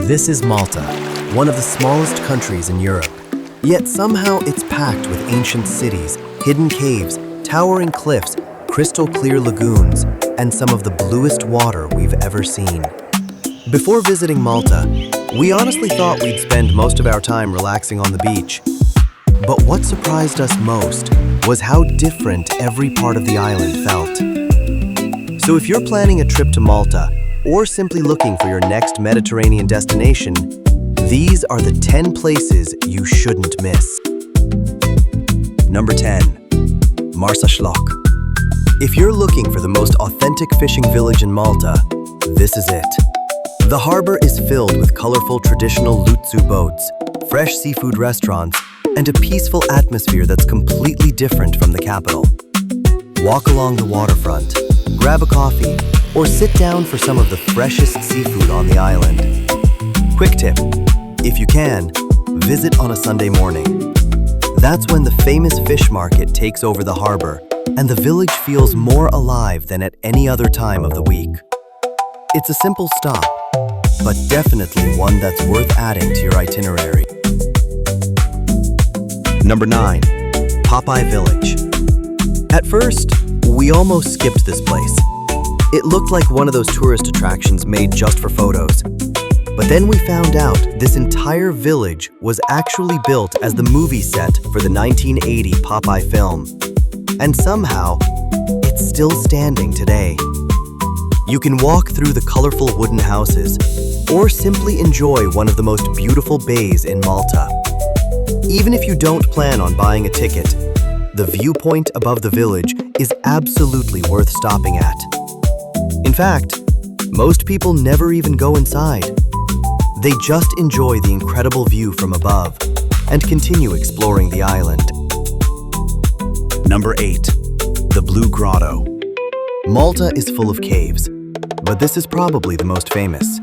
This is Malta, one of the smallest countries in Europe. Yet somehow it's packed with ancient cities, hidden caves, towering cliffs, crystal-clear lagoons, and some of the bluest water we've ever seen. Before visiting Malta, we honestly thought we'd spend most of our time relaxing on the beach. But what surprised us most was how different every part of the island felt. So if you're planning a trip to Malta, or simply looking for your next Mediterranean destination, these are the 10 places you shouldn't miss. Number 10. Marsaxlokk. If you're looking for the most authentic fishing village in Malta, this is it. The harbor is filled with colorful traditional Lutzu boats, fresh seafood restaurants, and a peaceful atmosphere that's completely different from the capital. Walk along the waterfront, grab a coffee, or sit down for some of the freshest seafood on the island. Quick tip, if you can, visit on a Sunday morning. That's when the famous fish market takes over the harbor, and the village feels more alive than at any other time of the week. It's a simple stop, but definitely one that's worth adding to your itinerary. Number 9. Popeye Village. At first, we almost skipped this place. It looked like one of those tourist attractions made just for photos. But then we found out this entire village was actually built as the movie set for the 1980 Popeye film. And somehow, it's still standing today. You can walk through the colorful wooden houses, or simply enjoy one of the most beautiful bays in Malta. Even if you don't plan on buying a ticket, the viewpoint above the village is absolutely worth stopping at. In fact, most people never even go inside. They just enjoy the incredible view from above and continue exploring the island. Number 8. The Blue Grotto. Malta is full of caves, but this is probably the most famous.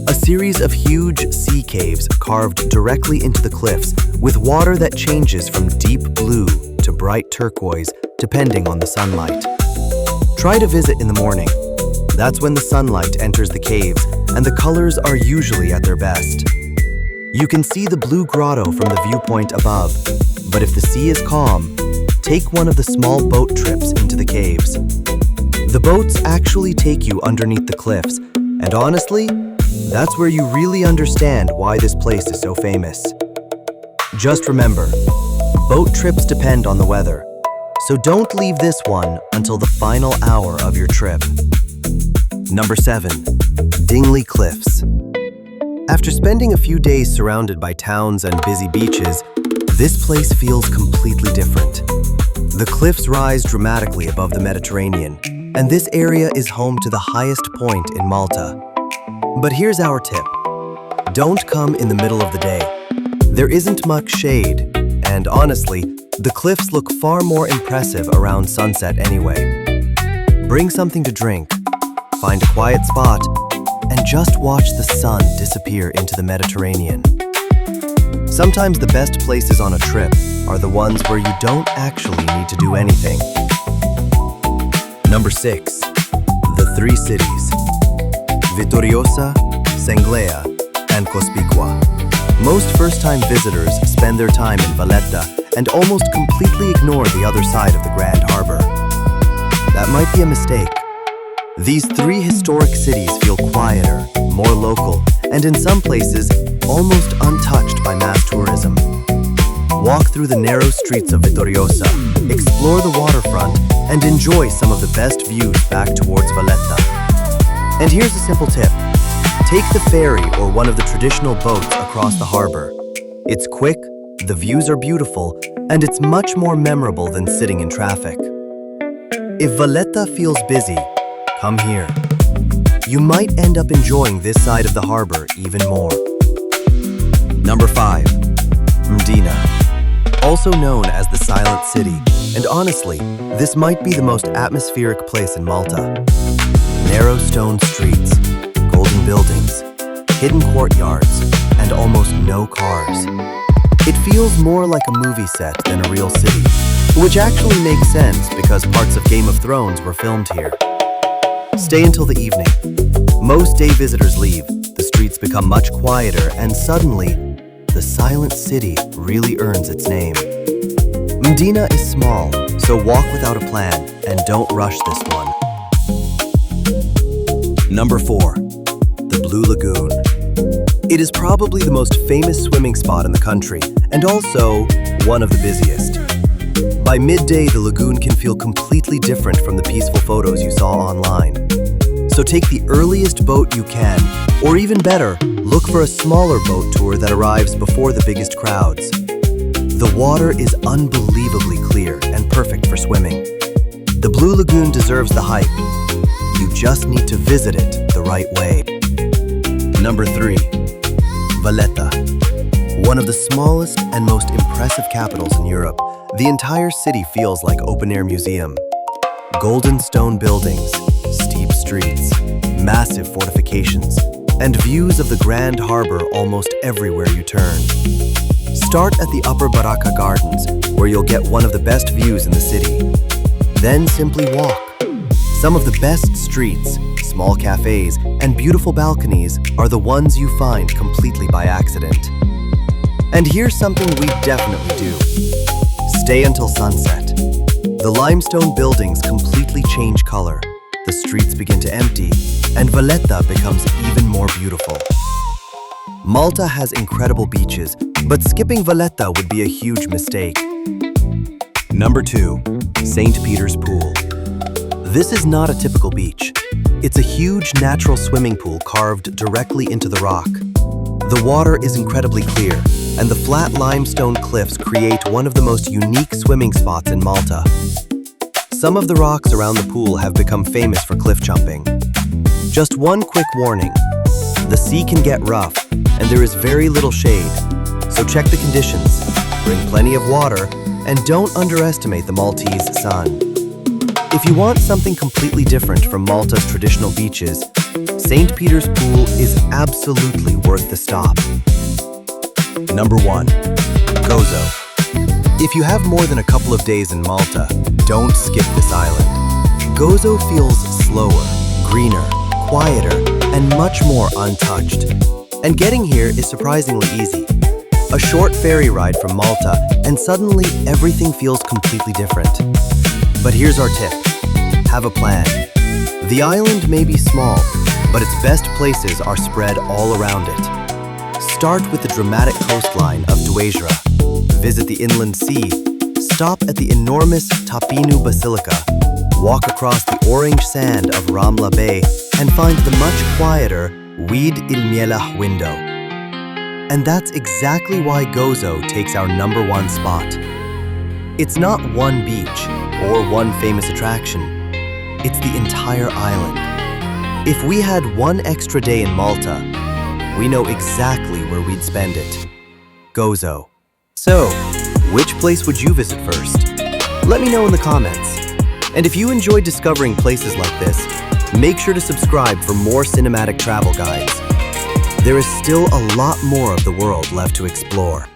A series of huge sea caves carved directly into the cliffs with water that changes from deep blue to bright turquoise depending on the sunlight. Try to visit in the morning. That's when the sunlight enters the caves and the colors are usually at their best. You can see the Blue Grotto from the viewpoint above, but if the sea is calm, take one of the small boat trips into the caves. The boats actually take you underneath the cliffs, and honestly, that's where you really understand why this place is so famous. Just remember, boat trips depend on the weather, so don't leave this one until the final hour of your trip. Number 7. Dingli Cliffs. After spending a few days surrounded by towns and busy beaches, this place feels completely different. The cliffs rise dramatically above the Mediterranean, and this area is home to the highest point in Malta. But here's our tip. Don't come in the middle of the day. There isn't much shade, and honestly, the cliffs look far more impressive around sunset anyway. Bring something to drink, find a quiet spot, and just watch the sun disappear into the Mediterranean. Sometimes the best places on a trip are the ones where you don't actually need to do anything. Number 6. The 3 cities. Vittoriosa, Senglea, and Cospicua. Most first-time visitors spend their time in Valletta and almost completely ignore the other side of the Grand Harbor. That might be a mistake. These 3 historic cities feel quieter, more local, and in some places, almost untouched by mass tourism. Walk through the narrow streets of Vittoriosa, explore the waterfront, and enjoy some of the best views back towards Valletta. And here's a simple tip. Take the ferry or one of the traditional boats across the harbor. It's quick, the views are beautiful, and it's much more memorable than sitting in traffic. If Valletta feels busy, come here. You might end up enjoying this side of the harbor even more. Number 5. Mdina. Also known as the Silent City, and honestly, this might be the most atmospheric place in Malta. Narrow stone streets, golden buildings, hidden courtyards, and almost no cars. It feels more like a movie set than a real city, which actually makes sense because parts of Game of Thrones were filmed here. Stay until the evening. Most day visitors leave, the streets become much quieter, and suddenly, the silent city really earns its name. Mdina is small, so walk without a plan and don't rush this one. Number 4. The Blue Lagoon. It is probably the most famous swimming spot in the country, and also one of the busiest. By midday, the lagoon can feel completely different from the peaceful photos you saw online. So take the earliest boat you can, or even better, look for a smaller boat tour that arrives before the biggest crowds. The water is unbelievably clear and perfect for swimming. The Blue Lagoon deserves the hype. You just need to visit it the right way. Number 3. Valletta. One of the smallest and most impressive capitals in Europe, the entire city feels like open-air museum. Golden stone buildings, steep streets, massive fortifications, and views of the Grand Harbor almost everywhere you turn. Start at the Upper Baraka Gardens, where you'll get one of the best views in the city. Then simply walk. Some of the best streets, small cafes, and beautiful balconies are the ones you find completely by accident. And here's something we definitely do. Stay until sunset. The limestone buildings completely change color, the streets begin to empty, and Valletta becomes even more beautiful. Malta has incredible beaches, but skipping Valletta would be a huge mistake. Number 2. St. Peter's Pool. This is not a typical beach. It's a huge natural swimming pool carved directly into the rock. The water is incredibly clear, and the flat limestone cliffs create one of the most unique swimming spots in Malta. Some of the rocks around the pool have become famous for cliff jumping. Just one quick warning: the sea can get rough, and there is very little shade, so check the conditions, bring plenty of water, and don't underestimate the Maltese sun. If you want something completely different from Malta's traditional beaches, St. Peter's Pool is absolutely worth the stop. Number 1. Gozo. If you have more than a couple of days in Malta, don't skip this island. Gozo feels slower, greener, quieter, and much more untouched. And getting here is surprisingly easy. A short ferry ride from Malta, and suddenly everything feels completely different. But here's our tip. Have a plan. The island may be small, but its best places are spread all around it. Start with the dramatic coastline of Dwejra. Visit the inland sea. Stop at the enormous Pinu Basilica. Walk across the orange sand of Ramla Bay and find the much quieter Wied il-Mielaħ window. And that's exactly why Gozo takes our number 1 spot. It's not one beach or one famous attraction. It's the entire island. If we had one extra day in Malta, we know exactly where we'd spend it. Gozo. So, which place would you visit first? Let me know in the comments. And if you enjoyed discovering places like this, make sure to subscribe for more cinematic travel guides. There is still a lot more of the world left to explore.